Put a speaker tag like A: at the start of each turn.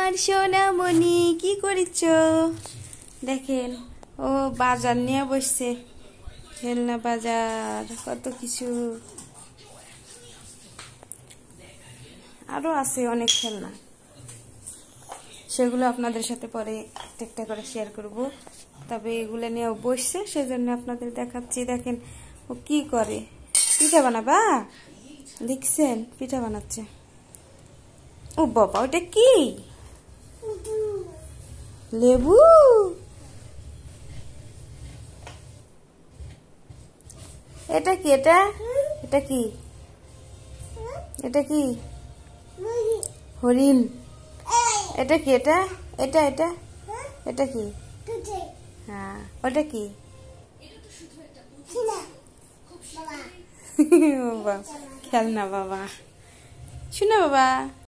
A: আমার সোনামণি কি করিচ্ছ? দেখেন ও বাজার নিয়ে বসছে, খেলনা বাজার, কত কিছু আরো আছে, অনেক খেলনা। সেগুলো আপনাদের সাথে পরে একটা করে শেয়ার করব। তবে এগুলো নিয়ে ও বসছে, সেজন্য আপনাদের দেখাচ্ছি। দেখেন ও কি করে। পিঠা বানাবা? দেখছেন পিঠা বানাচ্ছে। ও বাবা, ওটা কি? লেবু? এটা কি? এটা এটা কি? এটা কি? হরিণ? এটা কি? এটা এটা এটা এটা কি? হ্যাঁ, ওটা কি? বাবা খেলনা। বাবা শোনা বাবা।